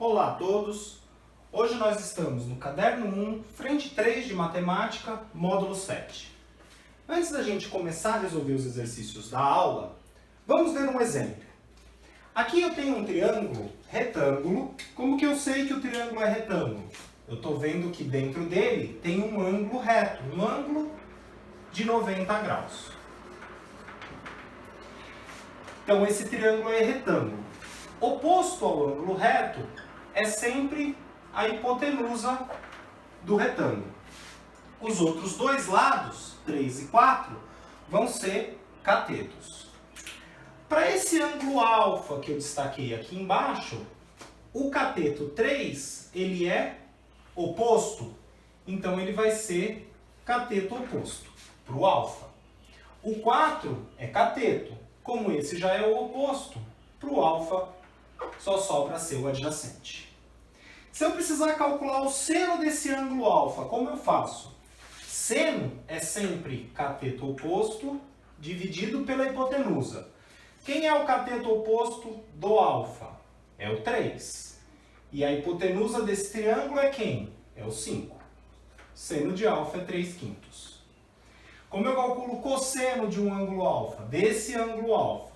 Olá a todos! Hoje nós estamos no Caderno 1, Frente 3 de Matemática, Módulo 7. Antes da gente começar a resolver os exercícios da aula, vamos ver um exemplo. Aqui eu tenho um triângulo retângulo. Como que eu sei que o triângulo é retângulo? Eu estou vendo que dentro dele tem um ângulo reto, um ângulo de 90 graus. Então esse triângulo é retângulo. Oposto ao ângulo reto é sempre a hipotenusa do retângulo. Os outros dois lados, 3 e 4, vão ser catetos. Para esse ângulo alfa que eu destaquei aqui embaixo, o cateto 3 ele é oposto, então ele vai ser cateto oposto para o alfa. O 4 é cateto, como esse já é o oposto, para o alfa só sobra ser o adjacente. Se eu precisar calcular o seno desse ângulo alfa, como eu faço? Seno é sempre cateto oposto dividido pela hipotenusa. Quem é o cateto oposto do alfa? É o 3. E a hipotenusa desse triângulo é quem? É o 5. Seno de alfa é 3/5. Como eu calculo o cosseno de um ângulo alfa? Desse ângulo alfa.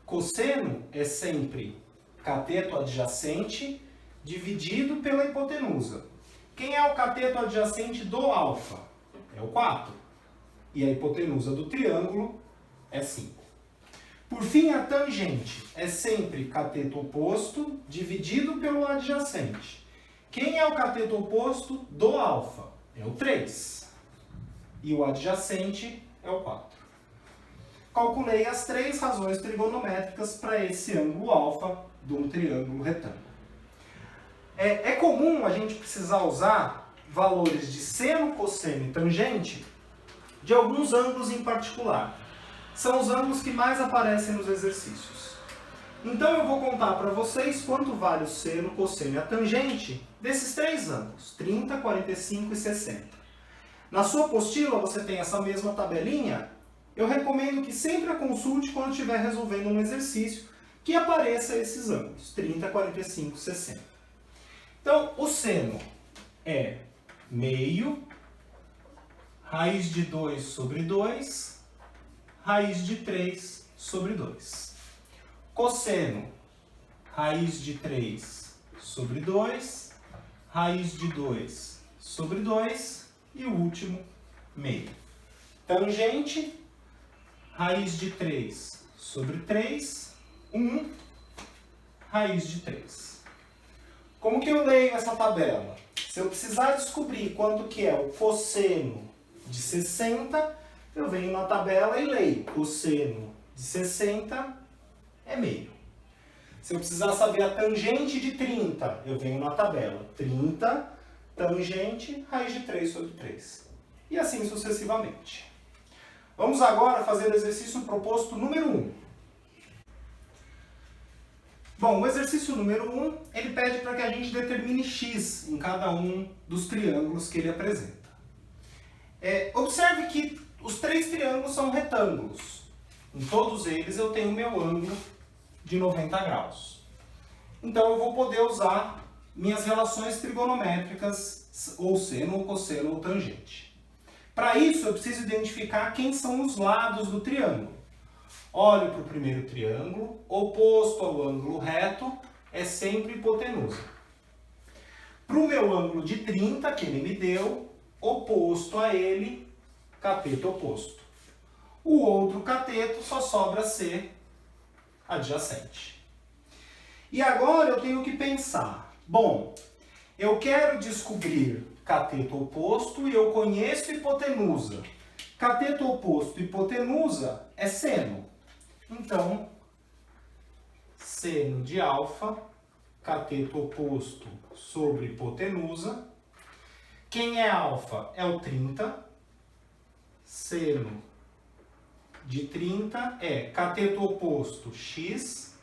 Cosseno é sempre cateto adjacente dividido pela hipotenusa. Quem é o cateto adjacente do alfa? É o 4. E a hipotenusa do triângulo é 5. Por fim, a tangente é sempre cateto oposto dividido pelo adjacente. Quem é o cateto oposto do alfa? É o 3. E o adjacente é o 4. Calculei as 3 razões trigonométricas para esse ângulo alfa de um triângulo retângulo. É comum a gente precisar usar valores de seno, cosseno e tangente de alguns ângulos em particular. São os ângulos que mais aparecem nos exercícios. Então eu vou contar para vocês quanto vale o seno, cosseno e a tangente desses 3 ângulos, 30, 45 e 60. Na sua apostila você tem essa mesma tabelinha. Eu recomendo que sempre a consulte quando estiver resolvendo um exercício que apareça esses ângulos, 30, 45 e 60. Então, o seno é meio, raiz de 2 sobre 2, raiz de 3 sobre 2. Cosseno, raiz de 3 sobre 2, raiz de 2 sobre 2 e o último, meio. Tangente, raiz de 3 sobre 3, 1, raiz de 3. Como que eu leio essa tabela? Se eu precisar descobrir quanto que é o cosseno de 60, eu venho na tabela e leio. Cosseno de 60 é meio. Se eu precisar saber a tangente de 30, eu venho na tabela. 30, tangente, raiz de 3 sobre 3. E assim sucessivamente. Vamos agora fazer o exercício proposto número 1. Bom, o exercício número 1, ele pede para que a gente determine x em cada um dos triângulos que ele apresenta. Observe que os 3 triângulos são retângulos. Em todos eles eu tenho meu ângulo de 90 graus. Então eu vou poder usar minhas relações trigonométricas, ou seno, ou cosseno, ou tangente. Para isso eu preciso identificar quem são os lados do triângulo. Olho para o primeiro triângulo, oposto ao ângulo reto é sempre hipotenusa. Para o meu ângulo de 30, que ele me deu, oposto a ele, cateto oposto. O outro cateto só sobra ser adjacente. E agora eu tenho que pensar, bom, eu quero descobrir cateto oposto e eu conheço hipotenusa. Cateto oposto e hipotenusa é seno. Então, seno de alfa, cateto oposto sobre hipotenusa. Quem é alfa? É o 30. Seno de 30 é cateto oposto x,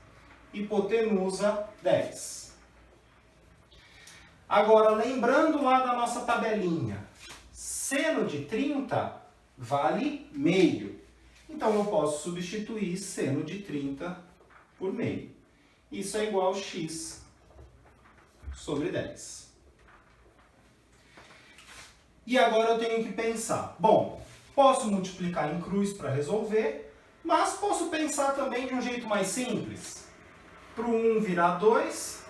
hipotenusa 10. Agora, lembrando lá da nossa tabelinha, seno de 30 vale meio. Então, eu posso substituir seno de 30 por meio. Isso é igual a x sobre 10. E agora eu tenho que pensar, bom, posso multiplicar em cruz para resolver, mas posso pensar também de um jeito mais simples. Para o 1 virar 2,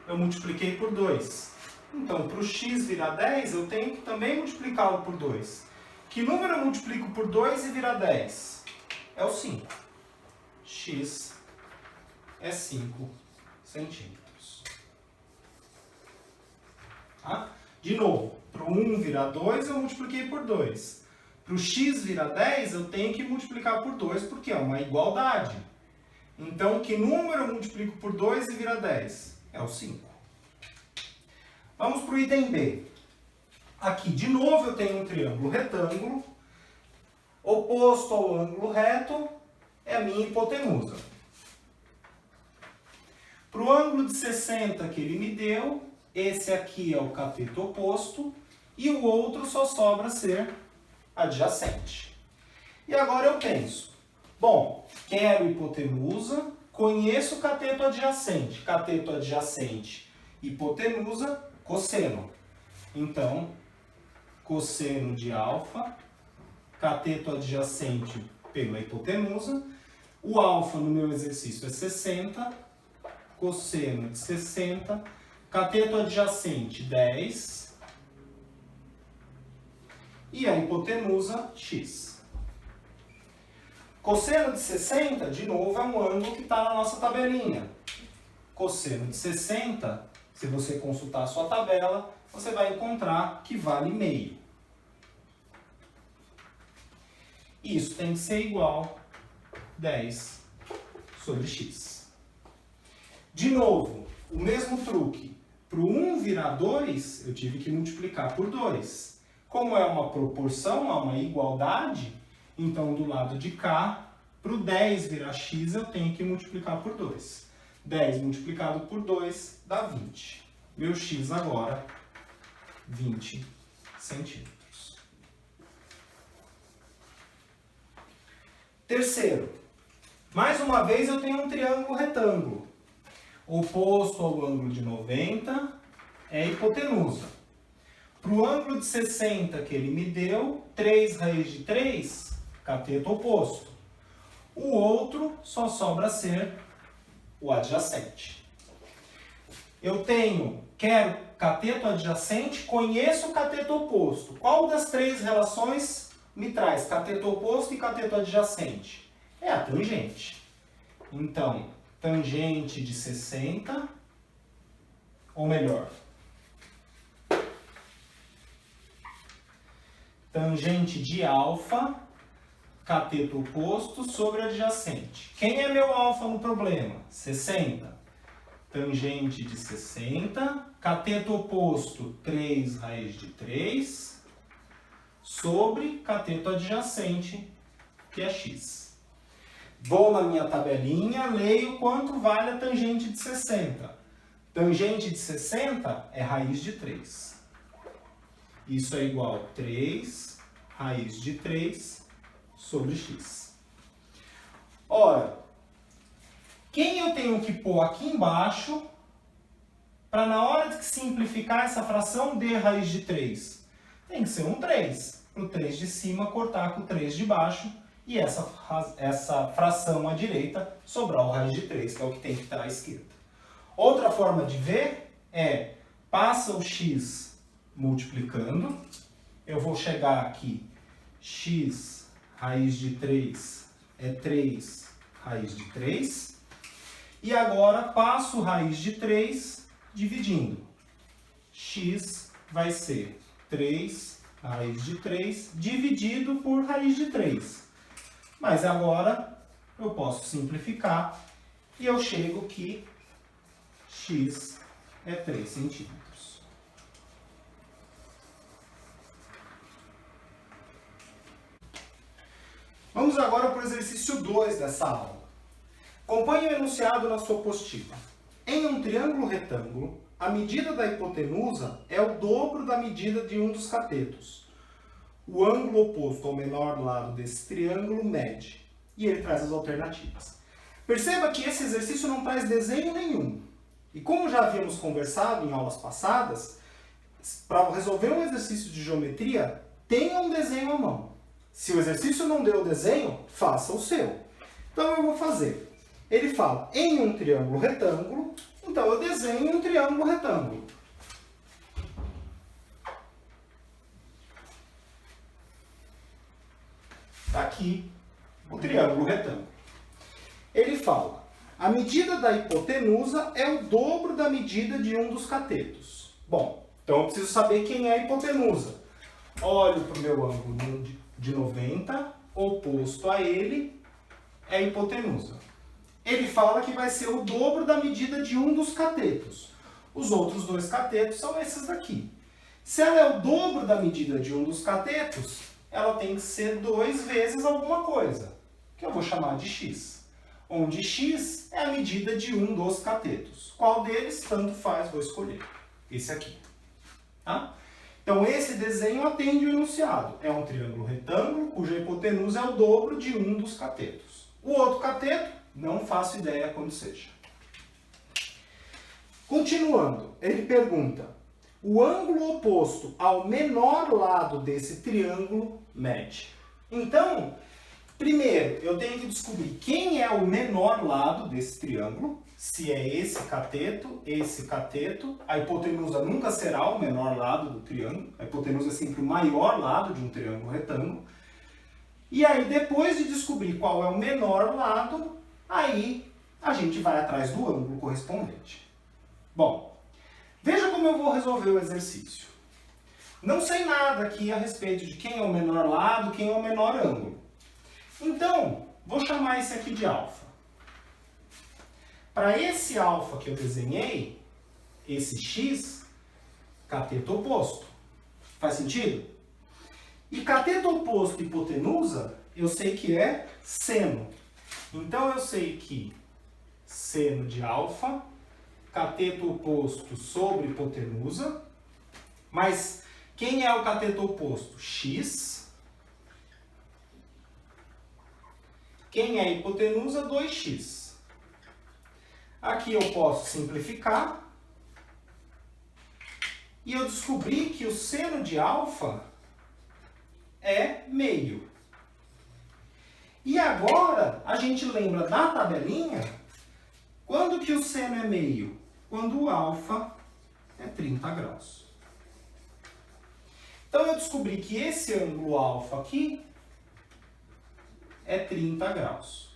eu multipliquei por 2. Então, para o x virar 10, eu tenho que também multiplicá-lo por 2. Que número eu multiplico por 2 e vira 10? É o 5. X é 5 centímetros. Tá? De novo, para o 1 virar 2, eu multipliquei por 2. Para o x virar 10, eu tenho que multiplicar por 2, porque é uma igualdade. Então, que número eu multiplico por 2 e vira 10? É o 5. Vamos para o item B. Aqui, de novo, eu tenho um triângulo retângulo. Oposto ao ângulo reto é a minha hipotenusa. Para o ângulo de 60 que ele me deu, esse aqui é o cateto oposto e o outro só sobra ser adjacente. E agora eu penso, bom, quero hipotenusa, conheço o cateto adjacente. Cateto adjacente, hipotenusa, cosseno. Então, cosseno de alfa, cateto adjacente pela hipotenusa. O alfa no meu exercício é 60, cosseno de 60, cateto adjacente 10 e a hipotenusa x. Cosseno de 60, de novo, é um ângulo que está na nossa tabelinha. Cosseno de 60, se você consultar a sua tabela, você vai encontrar que vale meio. Isso tem que ser igual a 10 sobre x. De novo, o mesmo truque. Para o 1 virar 2, eu tive que multiplicar por 2. Como é uma proporção, é uma igualdade, então do lado de cá, para o 10 virar x, eu tenho que multiplicar por 2. 10 multiplicado por 2 dá 20. Meu x agora, 20 centímetros. Terceiro, mais uma vez eu tenho um triângulo retângulo. Oposto ao ângulo de 90 é a hipotenusa. Para o ângulo de 60 que ele me deu, 3 raiz de 3, cateto oposto. O outro só sobra ser o adjacente. Eu quero cateto adjacente, conheço o cateto oposto. Qual das três relações me traz cateto oposto e cateto adjacente? É a tangente. Então, tangente de 60, ou melhor, tangente de alfa, cateto oposto sobre adjacente. Quem é meu alfa no problema? 60. Tangente de 60, cateto oposto 3 raiz de 3, sobre cateto adjacente, que é x. Vou na minha tabelinha, leio quanto vale a tangente de 60. Tangente de 60 é raiz de 3. Isso é igual a 3 raiz de 3 sobre x. Ora, quem eu tenho que pôr aqui embaixo para na hora de simplificar essa fração dê raiz de 3? Tem que ser um 3. Para o 3 de cima cortar com o 3 de baixo e essa fração à direita sobrar o raiz de 3, que é o que tem que estar à esquerda. Outra forma de ver é, passa o x multiplicando, eu vou chegar aqui, x raiz de 3 é 3 raiz de 3, e agora passo raiz de 3 dividindo. X vai ser 3 raiz de 3 dividido por raiz de 3. Mas agora eu posso simplificar e eu chego que x é 3 centímetros. Vamos agora para o exercício 2 dessa aula. Acompanhe o enunciado na sua apostila. Em um triângulo retângulo, a medida da hipotenusa é o dobro da medida de um dos catetos. O ângulo oposto ao menor lado desse triângulo mede. E ele traz as alternativas. Perceba que esse exercício não traz desenho nenhum. E como já havíamos conversado em aulas passadas, para resolver um exercício de geometria, tenha um desenho à mão. Se o exercício não deu o desenho, faça o seu. Então eu vou fazer. Ele fala em um triângulo retângulo, então eu desenho um triângulo retângulo. Está aqui o triângulo retângulo. Ele fala, a medida da hipotenusa é o dobro da medida de um dos catetos. Bom, então eu preciso saber quem é a hipotenusa. Olho para o meu ângulo de 90, oposto a ele é a hipotenusa. Ele fala que vai ser o dobro da medida de um dos catetos. Os outros dois catetos são esses daqui. Se ela é o dobro da medida de um dos catetos, ela tem que ser 2 vezes alguma coisa, que eu vou chamar de x. Onde x é a medida de um dos catetos. Qual deles? Tanto faz, vou escolher. Esse aqui. Tá? Então, esse desenho atende o enunciado. É um triângulo retângulo, cuja hipotenusa é o dobro de um dos catetos. O outro cateto, não faço ideia quando seja. Continuando, ele pergunta, o ângulo oposto ao menor lado desse triângulo mede. Então, primeiro, eu tenho que descobrir quem é o menor lado desse triângulo. Se é esse cateto, a hipotenusa nunca será o menor lado do triângulo. A hipotenusa é sempre o maior lado de um triângulo retângulo. E aí, depois de descobrir qual é o menor lado, aí a gente vai atrás do ângulo correspondente. Bom, veja como eu vou resolver o exercício. Não sei nada aqui a respeito de quem é o menor lado, quem é o menor ângulo. Então, vou chamar esse aqui de alfa. Para esse alfa que eu desenhei, esse x, cateto oposto. Faz sentido? E cateto oposto e hipotenusa, eu sei que é seno. Então, eu sei que seno de alfa, cateto oposto sobre hipotenusa, mas quem é o cateto oposto? X. Quem é a hipotenusa? 2x. Aqui eu posso simplificar. E eu descobri que o seno de alfa é meio. E agora, a gente lembra da tabelinha, quando que o seno é meio? Quando o alfa é 30 graus. Então, eu descobri que esse ângulo alfa aqui é 30 graus.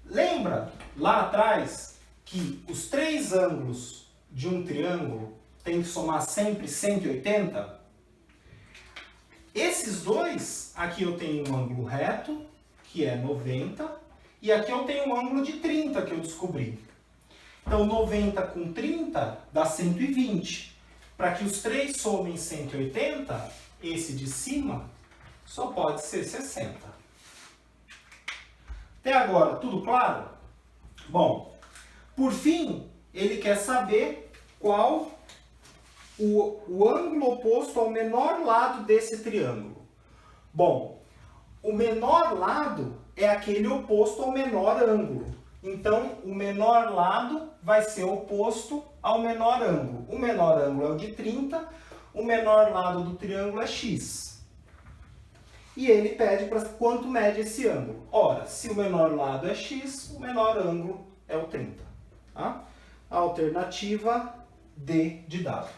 Lembra lá atrás que os 3 ângulos de um triângulo tem que somar sempre 180? Esses dois, aqui eu tenho um ângulo reto, que é 90, e aqui eu tenho um ângulo de 30 que eu descobri. Então, 90 com 30 dá 120. Para que os 3 somem 180, esse de cima só pode ser 60. Até agora, tudo claro? Bom, por fim, ele quer saber qual o ângulo oposto ao menor lado desse triângulo. Bom, o menor lado é aquele oposto ao menor ângulo. Então, o menor lado vai ser oposto ao menor ângulo. O menor ângulo é o de 30, o menor lado do triângulo é x. E ele pede para quanto mede esse ângulo. Ora, se o menor lado é x, o menor ângulo é o 30. Tá? A alternativa D de dado.